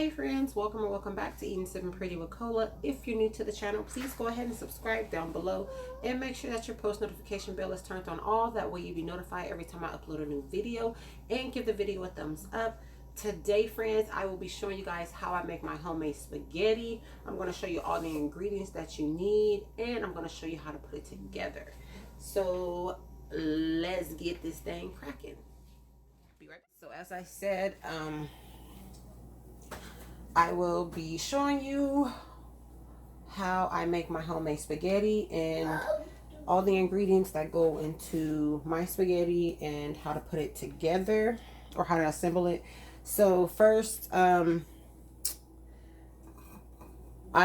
Hey friends, welcome or welcome back to Eating Sipping Pretty with Cola. If you're new to the channel, please go ahead and subscribe down below and make sure that your post notification bell is turned on all. That way you'll be notified every time I upload a new video, and give the video a thumbs up. Today, friends, I will be showing you guys how I make my homemade spaghetti. I'm going to show you all the ingredients that you need, and I'm going to show you how to put it together. So let's get this thing cracking. Be right back. So as I said, I will be showing you how I make my homemade spaghetti and all the ingredients that go into my spaghetti and how to put it together or how to assemble it. So first, I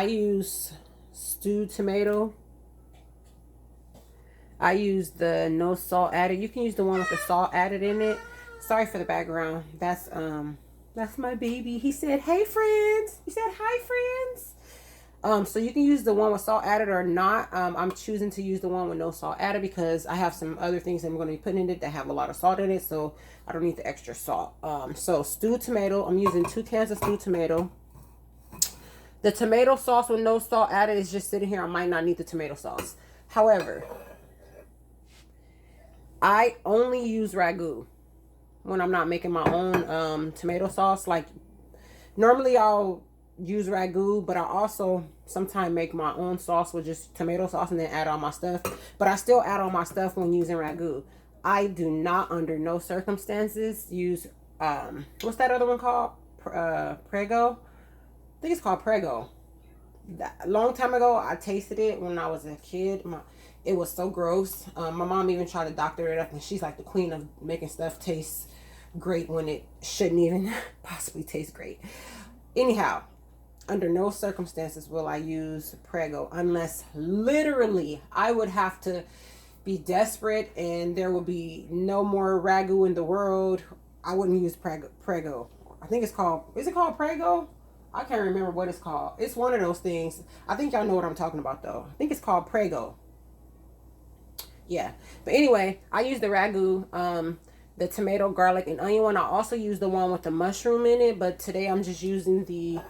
use stewed tomato. I use the no salt added. You can use the one with the salt added in it. Sorry for the background. That's my baby. He said, "Hey friends." He said, "Hi friends." So you can use the one with salt added or not. I'm choosing to use the one with no salt added because I have some other things I'm going to be putting in it that have a lot of salt in it, so I don't need the extra salt. So stewed tomato. I'm using 2 cans of stewed tomato. The tomato sauce with no salt added is just sitting here. I might not need the tomato sauce. However, I only use ragu when I'm not making my own tomato sauce. Like normally I'll use ragu, but I also sometimes make my own sauce with just tomato sauce and then add all my stuff. But I still add all my stuff when using ragu. I do not, under no circumstances, use what's that other one called? Prego. I think it's called Prego. A long time ago, I tasted it when I was a kid. It was so gross. My mom even tried to doctor it up, and she's like the queen of making stuff taste great when it shouldn't even possibly taste great. Anyhow, under no circumstances will I use Prego unless literally I would have to be desperate and there will be no more ragu in the world. I wouldn't use Prego. I think it's called, is it called Prego? I can't remember what it's called. It's one of those things. I think y'all know what I'm talking about though. I think it's called Prego. Yeah. But anyway, I use the ragu, the tomato, garlic, and onion one. I also use the one with the mushroom in it, but today I'm just using the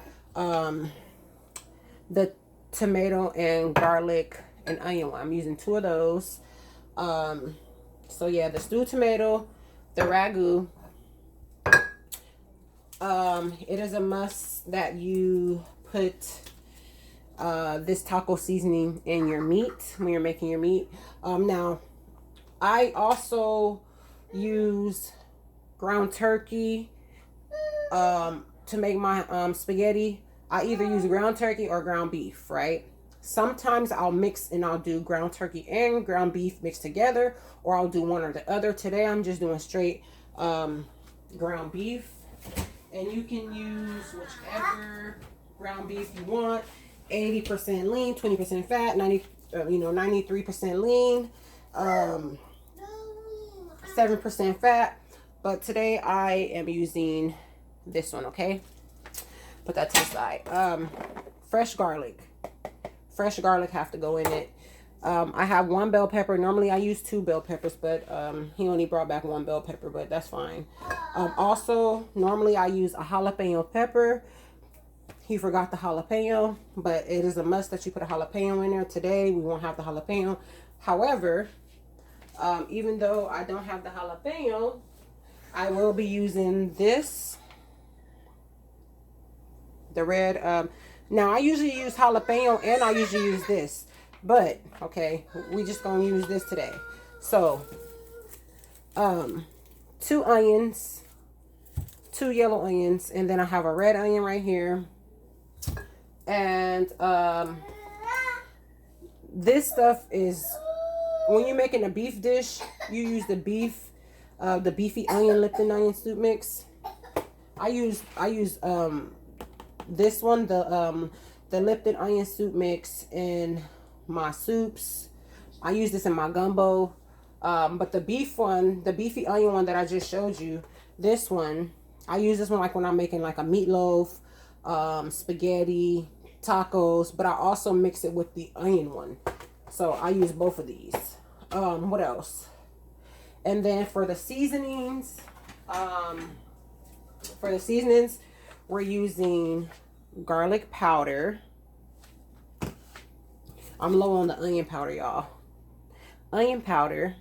tomato and garlic and onion one. I'm using 2 of those. So yeah, the stewed tomato, the ragu. It is a must that you put this taco seasoning in your meat when you're making your meat. Now, I also use ground turkey to make my spaghetti. I either use ground turkey or ground beef, right? Sometimes I'll mix and I'll do ground turkey and ground beef mixed together, or I'll do one or the other. Today I'm just doing straight ground beef, and you can use whichever ground beef you want. 80% lean, 20% fat, 93% lean, 7% fat. But today I am using this one, okay? Put that to the side. Fresh garlic. Fresh garlic have to go in it. I have 1 bell pepper. Normally I use 2 bell peppers, but he only brought back 1 bell pepper, but that's fine. Also, normally I use a jalapeno pepper. He forgot the jalapeno, but it is a must that you put a jalapeno in there. Today we won't have the jalapeno. However, even though I don't have the jalapeno, I will be using this, the red. Now I usually use jalapeno and I usually use this, but okay, we just gonna use this today. So 2 onions, 2 yellow onions, and then I have a red onion right here. And this stuff is, when you're making a beef dish, you use the beefy onion Lipton onion soup mix. I use this one, the Lipton onion soup mix, in my soups. I use this in my gumbo. But the beef one, the beefy onion one that I just showed you, this one, I use this one like when I'm making like a meatloaf, spaghetti, tacos, but I also mix it with the onion one. So I use both of these. What else? And then for the seasonings, we're using garlic powder. I'm low on the onion powder, y'all. Onion powder.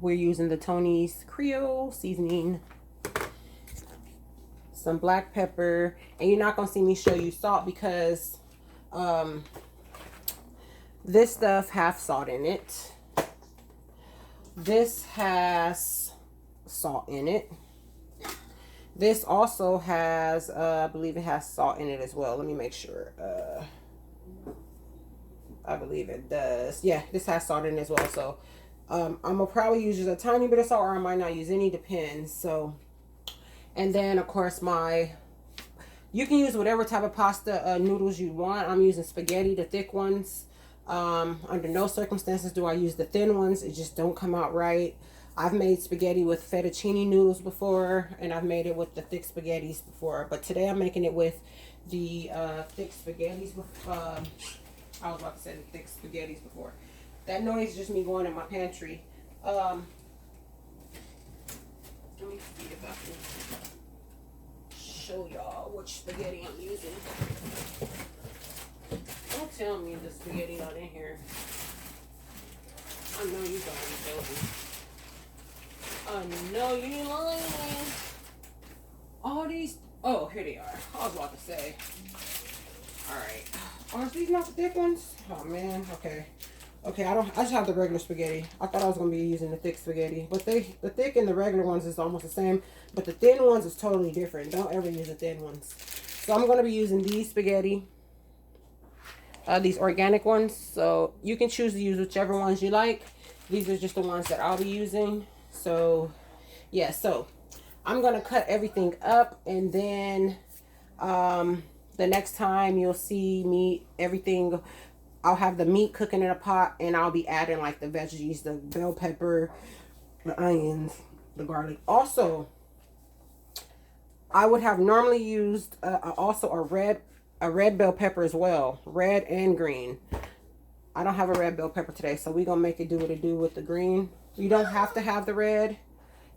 We're using the Tony's Creole seasoning. Some black pepper. And you're not going to see me show you salt because this stuff has salt in it. This has salt in it. This also has, I believe it has salt in it as well. Let me make sure. I believe it does. Yeah, this has salt in it as well. So I'm gonna probably use just a tiny bit of salt, or I might not use any, depends. So, and then of course you can use whatever type of pasta noodles you want. I'm using spaghetti, the thick ones. Under no circumstances do I use the thin ones. It just don't come out right. I've made spaghetti with fettuccine noodles before, and I've made it with the thick spaghettis before. But today I'm making it with the thick spaghettis. I was about to say the thick spaghettis before. That noise is just me going in my pantry. Let me see if I can show y'all which spaghetti I'm using. Don't tell me the spaghetti not in here. I know you gonna be joking. I know you lying. All these, oh, here they are. I was about to say. Alright. Aren't these not the thick ones? Oh man, okay. Okay, I just have the regular spaghetti. I thought I was gonna be using the thick spaghetti. But the thick and the regular ones is almost the same. But the thin ones is totally different. Don't ever use the thin ones. So I'm gonna be using these spaghetti. These organic ones. So you can choose to use whichever ones you like. These are just the ones that I'll be using. So yeah, so I'm gonna cut everything up, and then the next time you'll see me, everything, I'll have the meat cooking in a pot, and I'll be adding like the veggies, the bell pepper, the onions, the garlic. Also, I would have normally used also a red bell pepper as well, red and green. I don't have a red bell pepper today, so we're gonna make it do what it do with the green. You don't have to have the red.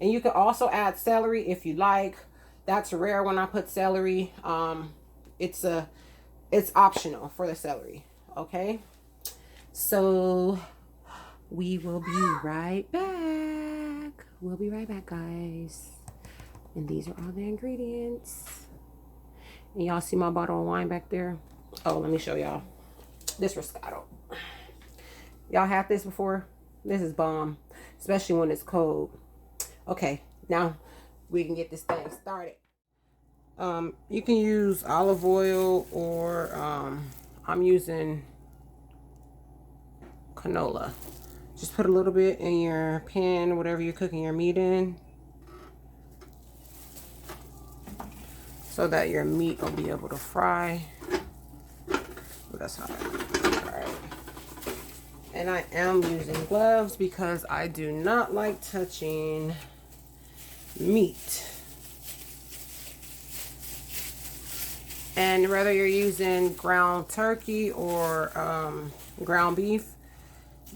And you can also add celery if you like. That's rare when I put celery. It's optional for the celery. Okay. So we will be right back. We'll be right back, guys. And these are all the ingredients. And y'all see my bottle of wine back there? Oh, let me show y'all. This Roscato. Y'all had this before? This is bomb, especially when it's cold. Okay, now we can get this thing started. You can use olive oil, or I'm using canola. Just put a little bit in your pan, whatever you're cooking your meat in, so that your meat will be able to fry. Oh, that's hot. All right. And I am using gloves because I do not like touching meat. And whether you're using ground turkey or ground beef,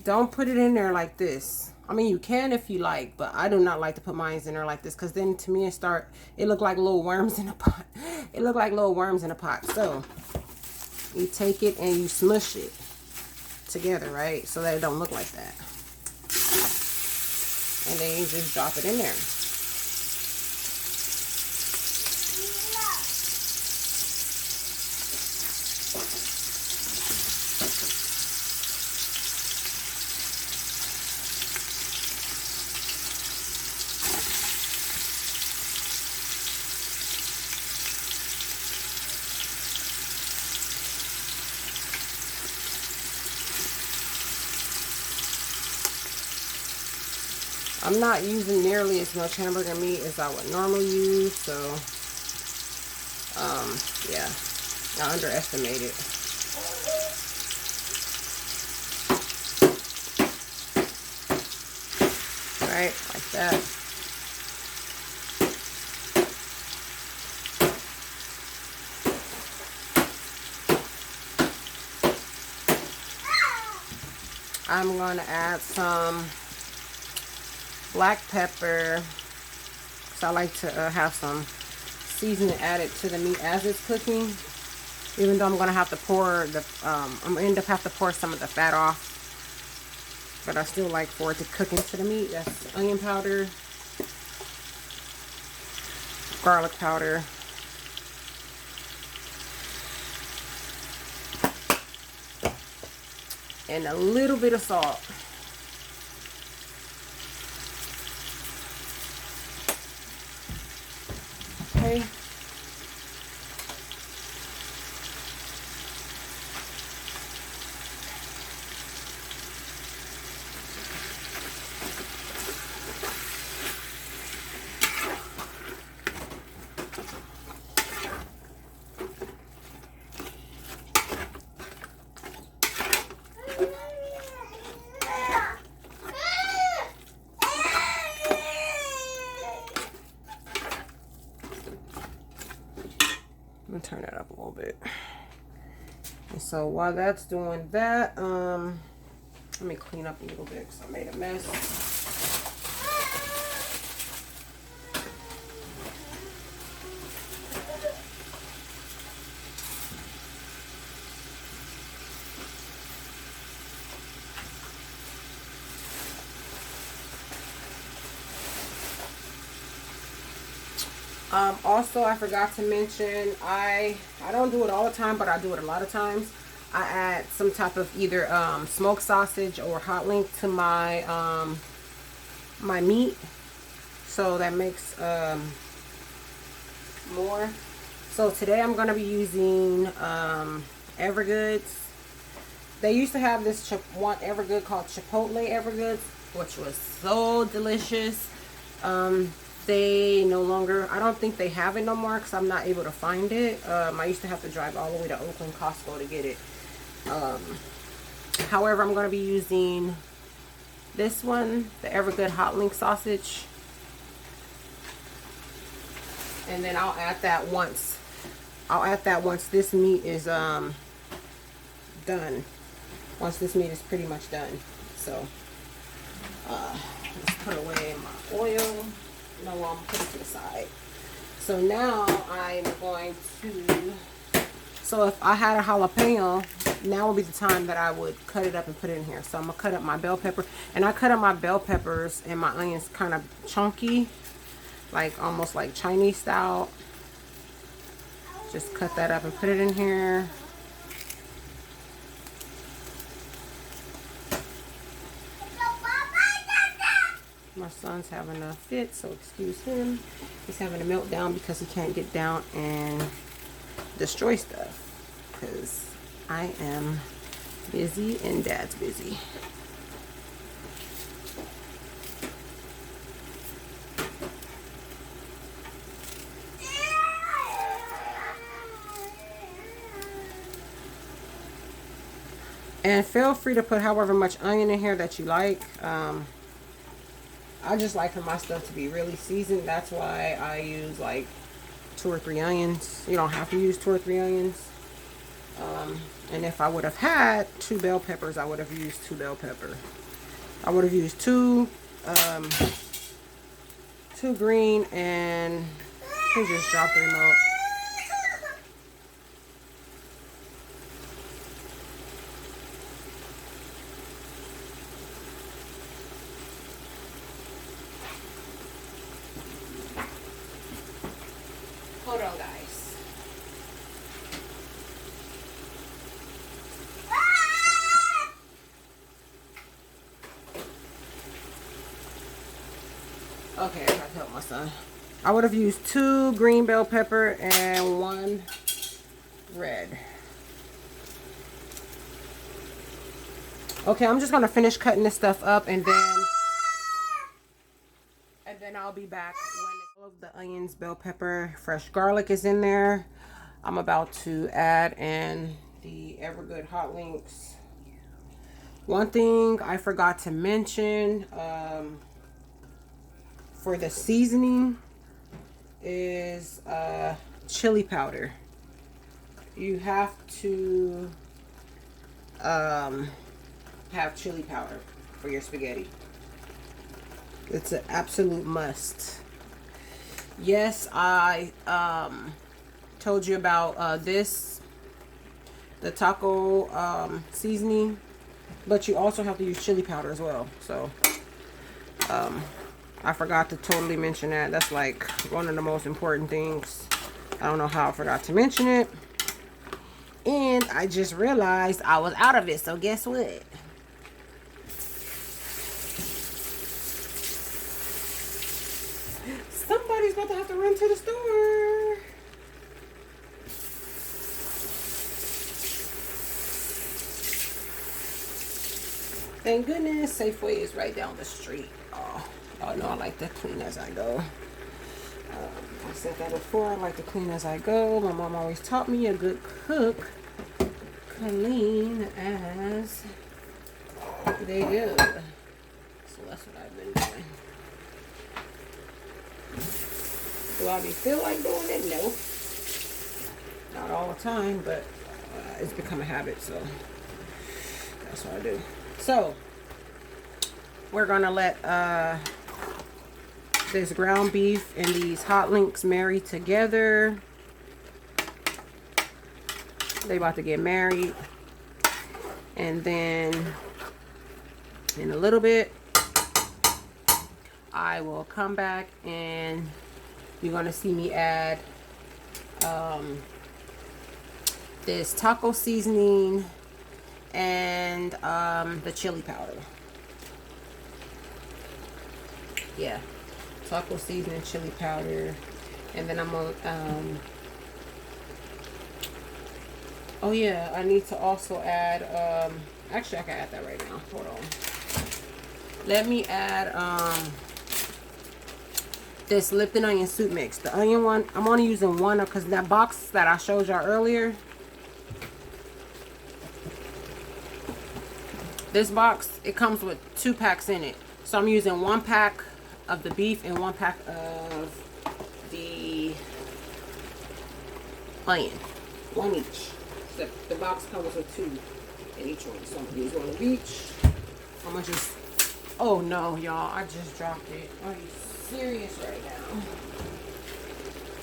don't put it in there like this. I mean, you can if you like, but I do not like to put mine in there like this, because then to me it look like little worms in a pot. It look like little worms in a pot. So you take it and you smush it together, right? So that it don't look like that. And then you just drop it in there. I'm not using nearly as much hamburger meat as I would normally use, so yeah, I underestimate it. Right, like that. I'm going to add some black pepper. So I like to have some seasoning added to the meat as it's cooking. Even though I'm gonna have to pour the, I'm gonna end up have to pour some of the fat off. But I still like for it to cook into the meat. That's onion powder, garlic powder, and a little bit of salt. Okay. Turn it up a little bit. And so while that's doing that, let me clean up a little bit because I made a mess. Also, I forgot to mention, I don't do it all the time, but I do it a lot of times. I add some type of either smoked sausage or hot link to my my meat, so that makes more. So today I'm gonna be using Evergoods. They used to have this one Evergood called Chipotle Evergoods, which was so delicious. They no longer, I don't think they have it no more because I'm not able to find it. I used to have to drive all the way to Oakland Costco to get it. However, I'm going to be using this one, the Evergood Hot Link Sausage. And then I'll add that once this meat is done. Once this meat is pretty much done. So, let's put away my oil. No, I'm putting it to the side. So now I'm going to, so if I had a jalapeno, now would be the time that I would cut it up and put it in here. So I'm gonna cut up my bell pepper, and I cut up my bell peppers and my onions kind of chunky, like almost like Chinese style. Just cut that up and put it in here. My son's having a fit, so excuse him. He's having a meltdown because he can't get down and destroy stuff. Because I am busy and Dad's busy. And feel free to put however much onion in here that you like. I just like for my stuff to be really seasoned. That's why I use like 2 or 3 onions. You don't have to use 2 or 3 onions. And if I would have had 2 bell peppers, I would have used 2 bell pepper. I would have used 2 green, and he just dropped the remote. Hold on, guys. Okay, I have to help my son. I would have used 2 green bell pepper and 1 red. Okay, I'm just gonna finish cutting this stuff up, and then I'll be back when all of the onions, bell pepper, fresh garlic is in there. I'm about to add in the Evergood hot links. One thing I forgot to mention for the seasoning is chili powder. You have to have chili powder for your spaghetti. It's an absolute must. Yes, I told you about this, the taco seasoning, but you also have to use chili powder as well. So I forgot to totally mention that. That's like one of the most important things. I don't know how I forgot to mention it. And I just realized I was out of it. So guess what? Somebody's about to have to run to the store. Thank goodness Safeway is right down the street. Oh, y'all know I like to clean as I go. I said that before. I like to clean as I go. My mom always taught me a good cook clean as they go. So that's what I've been doing. Do I feel like doing it? No. Not all the time, but it's become a habit, so that's what I do. So we're gonna let this ground beef and these hot links marry together. They about to get married, and then in a little bit I will come back and you're gonna see me add this taco seasoning and the chili powder. Yeah, taco seasoning, chili powder, and then I'm gonna oh yeah, I need to also add actually I can add that right now. Hold on. Let me add this Lipton onion soup mix. The onion one, I'm only using one because that box that I showed y'all earlier, this box, it comes with 2 packs in it. So I'm using 1 pack of the beef and 1 pack of the onion. 1 each. So the box comes with 2 in each one. So I'm gonna use 1 of each. I'm gonna just, oh no, y'all, I just dropped it. Are you serious right now?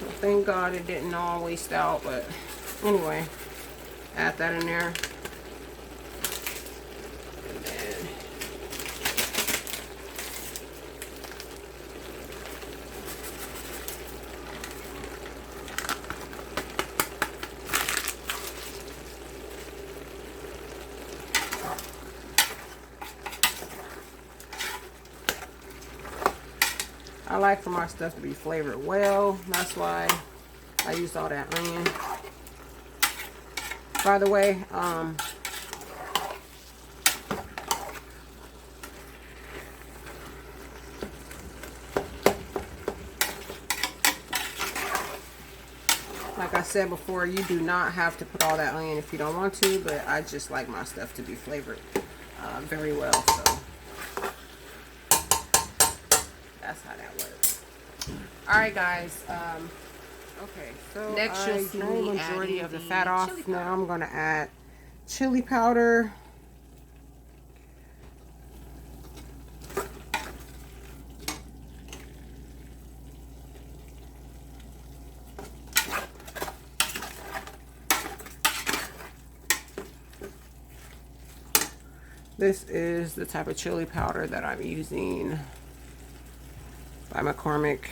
Well, thank God it didn't all waste out, but anyway, add that in there. And then I like for my stuff to be flavored well. That's why I used all that onion. By the way, like I said before, you do not have to put all that onion if you don't want to, but I just like my stuff to be flavored very well, so that's how that works. All right, guys. Okay, so next you'll see the majority of the fat off. Now I'm gonna add chili powder. This is the type of chili powder that I'm using by McCormick.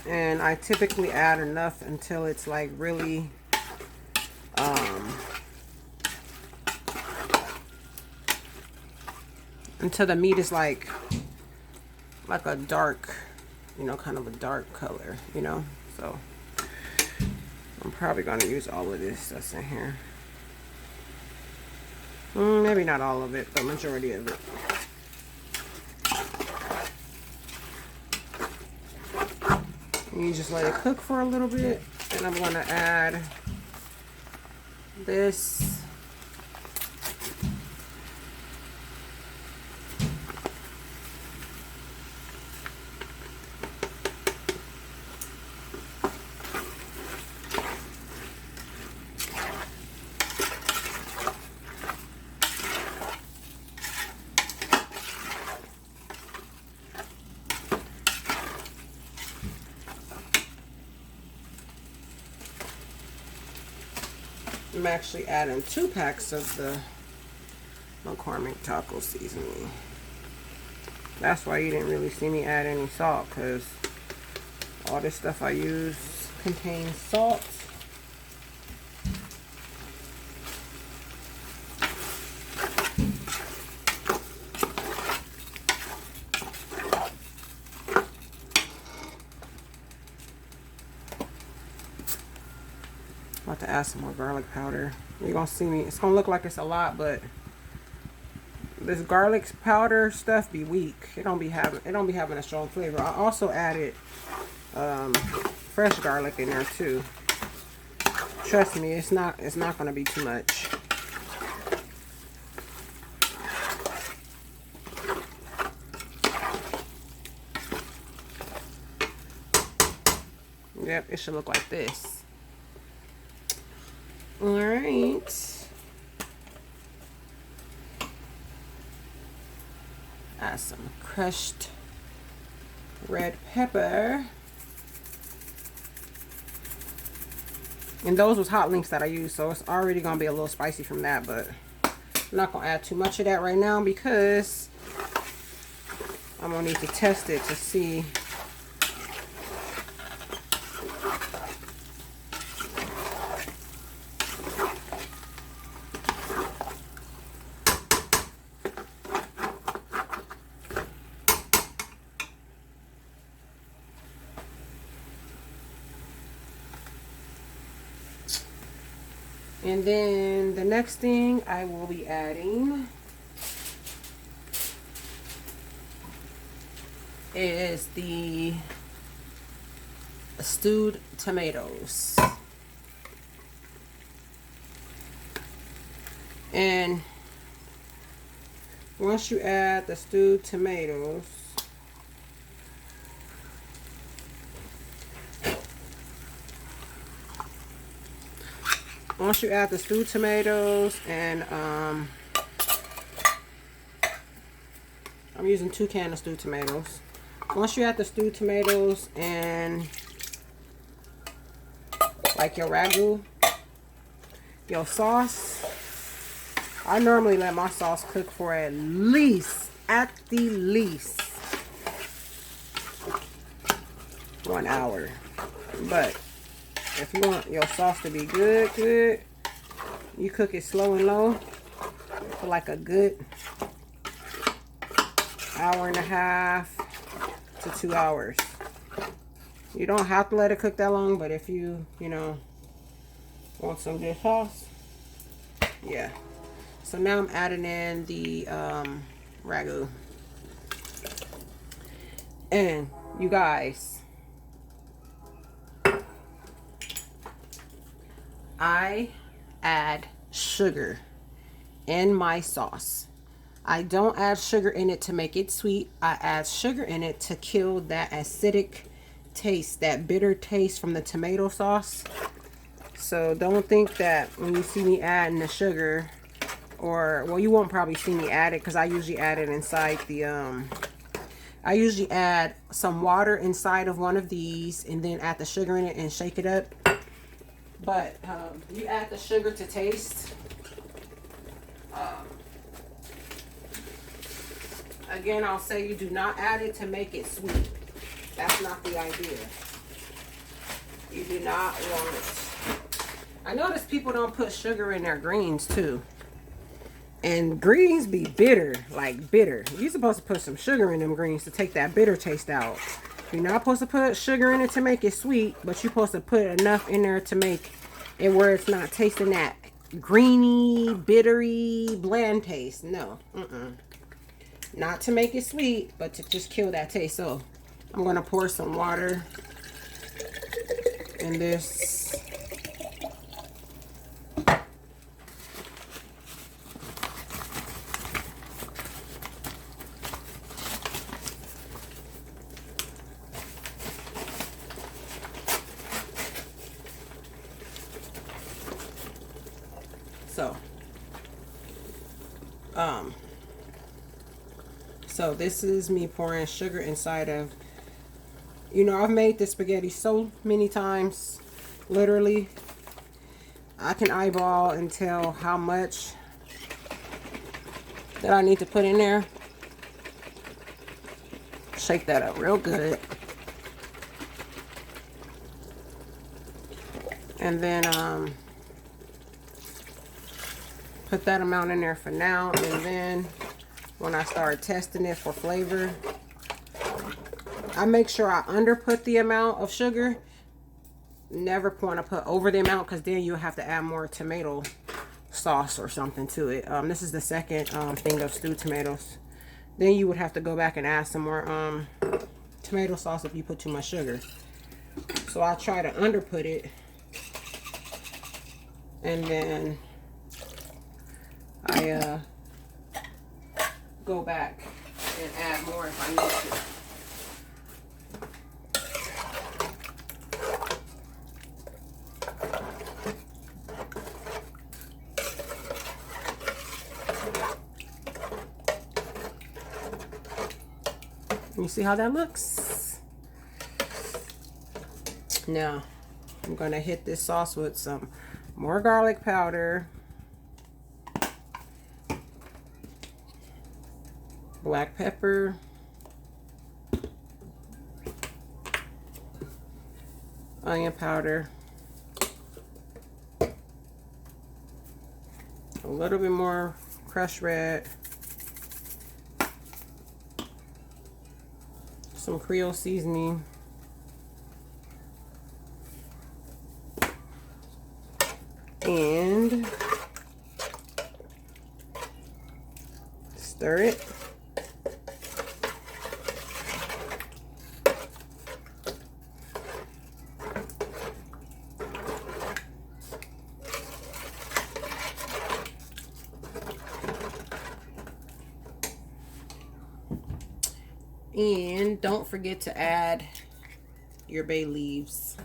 And I typically add enough until it's like really until the meat is like a dark, you know, kind of a dark color, you know. So I'm probably going to use all of this that's in here. Maybe not all of it, but majority of it. And you just let it cook for a little bit, and I'm going to add this. I'm actually adding 2 packs of the McCormick taco seasoning. That's why you didn't really see me add any salt, because all this stuff I use contains salt. I'm about to add some more garlic powder. You're gonna see me, it's gonna look like it's a lot, but this garlic powder stuff be weak. It don't be having a strong flavor. I also added fresh garlic in there too. Trust me, it's not gonna be too much. Yep, it should look like this. All right. Add some crushed red pepper. And those was hot links that I used, so it's already gonna be a little spicy from that, but I'm not gonna add too much of that right now because I'm gonna need to test it to see. And then the next thing I will be adding is the stewed tomatoes. And once you add the stewed tomatoes, and I'm using 2 cans of stewed tomatoes. Once you add the stewed tomatoes and like your ragu, your sauce, I normally let my sauce cook for at the least 1 hour. But if you want your sauce to be good, you cook it slow and low for like a good 1.5 to 2 hours. You don't have to let it cook that long, but if you want some good sauce, yeah. So now I'm adding in the ragu. And you guys, I add sugar in my sauce. I don't add sugar in it to make it sweet. I add sugar in it to kill that acidic taste, that bitter taste from the tomato sauce. So don't think that when you see me adding the sugar, or well, you won't probably see me add it because I usually add it inside the I usually add some water inside of one of these and then add the sugar in it and shake it up. But you add the sugar to taste. Again, I'll say you do not add it to make it sweet. That's not the idea. You do not want it. I notice people don't put sugar in their greens too. And greens be bitter, like bitter. You're supposed to put some sugar in them greens to take that bitter taste out. You're not supposed to put sugar in it to make it sweet, but you're supposed to put enough in there to make it where it's not tasting that greeny, bittery, bland taste. No. Not to make it sweet, but to just kill that taste. So I'm going to pour some water in this. So this is me pouring sugar inside of, you know, I've made this spaghetti so many times, literally. I can eyeball and tell how much that I need to put in there. Shake that up real good. And then put that amount in there for now. And then when I start testing it for flavor, I make sure I underput the amount of sugar. Never want to put over the amount, because then you'll have to add more tomato sauce or something to it. This is the second thing of stewed tomatoes. Then you would have to go back and add some more tomato sauce if you put too much sugar. So I try to underput it, and then I go back and add more if I need to. You see how that looks? Now, I'm gonna hit this sauce with some more garlic powder, black pepper, onion powder, a little bit more crushed red, some Creole seasoning, and stir it. And don't forget to add your bay leaves.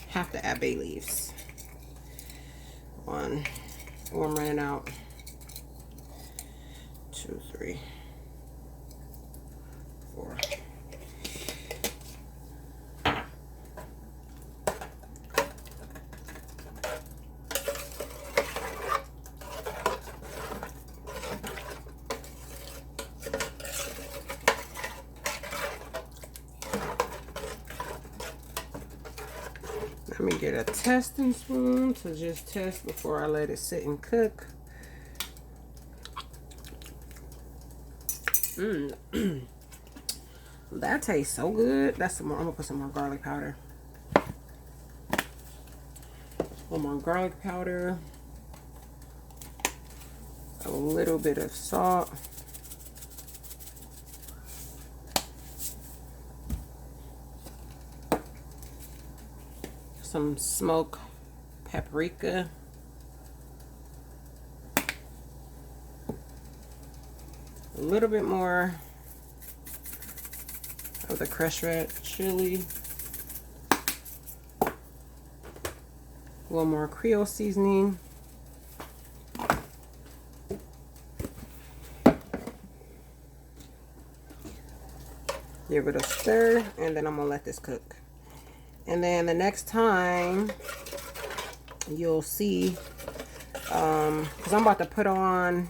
Have to add bay leaves. One. Oh, I'm running out. 2, 3, 4. Let me get a testing spoon to just test before I let it sit and cook. That tastes so good. That's some more. I'm gonna put some more garlic powder. One more garlic powder. A little bit of salt. Some smoked paprika. A little bit more of the crushed red chili. A little more Creole seasoning. Give it a stir, and then I'm gonna let this cook. And then the next time you'll see, because I'm about to put on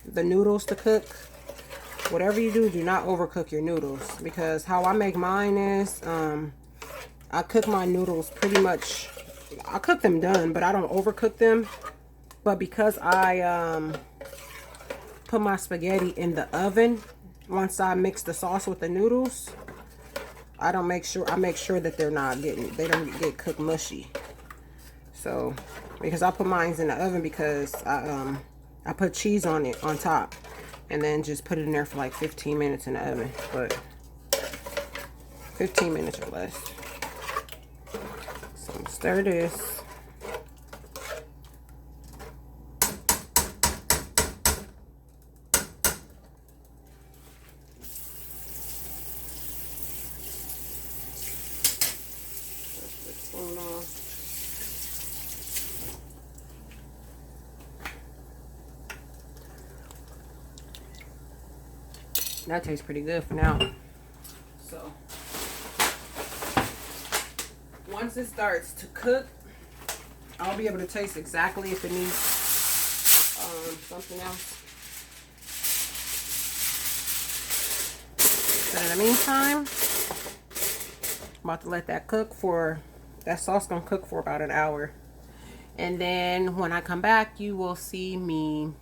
the noodles to cook. Whatever you do, do not overcook your noodles, because how I make mine is, I cook my noodles pretty much, I cook them done, but I don't overcook them. But because I put my spaghetti in the oven, once I mix the sauce with the noodles, I make sure that they don't get cooked mushy. So, because I put mine in the oven, because I put cheese on it on top, and then just put it in there for like 15 minutes in the oven, but 15 minutes or less. So stir this. That tastes pretty good for now. So once it starts to cook, I'll be able to taste exactly if it needs something else. But in the meantime, I'm about to let that cook for, that sauce gonna cook for about an hour. And then when I come back, you will see me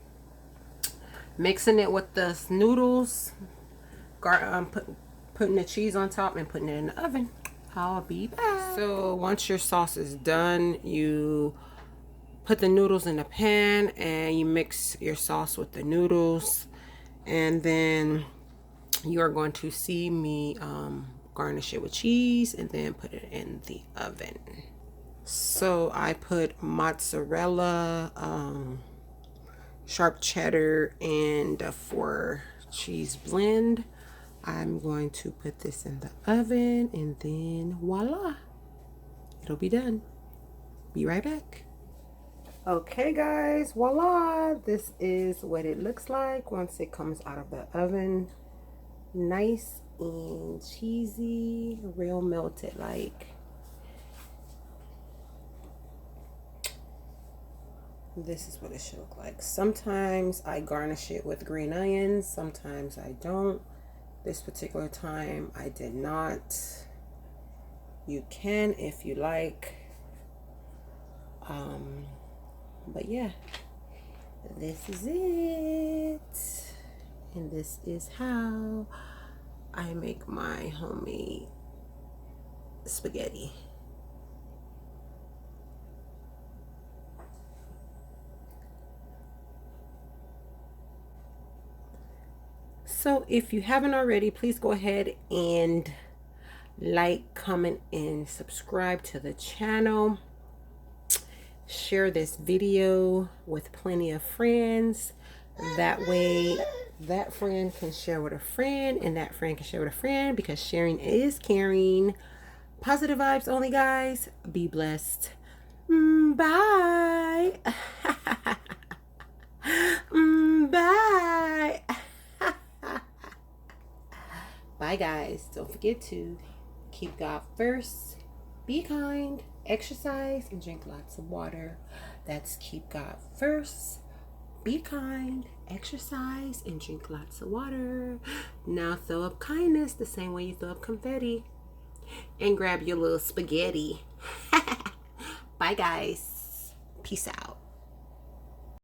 mixing it with the noodles, putting the cheese on top and putting it in the oven. I'll be back. So once your sauce is done, you put the noodles in the pan and you mix your sauce with the noodles. And then you are going to see me garnish it with cheese and then put it in the oven. So I put mozzarella, sharp cheddar, and a 4 cheese blend. I'm going to put this in the oven and then voila, it'll be done. Be right back. Okay guys, voila, this is what it looks like once it comes out of the oven. Nice and cheesy, real melted like. This is what it should look like. Sometimes I garnish it with green onions, sometimes I don't. This particular time I did not. You can if you like. But yeah, this is it. And this is how I make my homemade spaghetti. So if you haven't already, please go ahead and like, comment, and subscribe to the channel. Share this video with plenty of friends. That way that friend can share with a friend and that friend can share with a friend, because sharing is caring. Positive vibes only, guys. Be blessed. Bye. Bye. Bye guys. Don't forget to keep God first, be kind, exercise, and drink lots of water. That's keep God first, be kind, exercise, and drink lots of water. Now throw up kindness the same way you throw up confetti. And grab your little spaghetti. Bye guys. Peace out.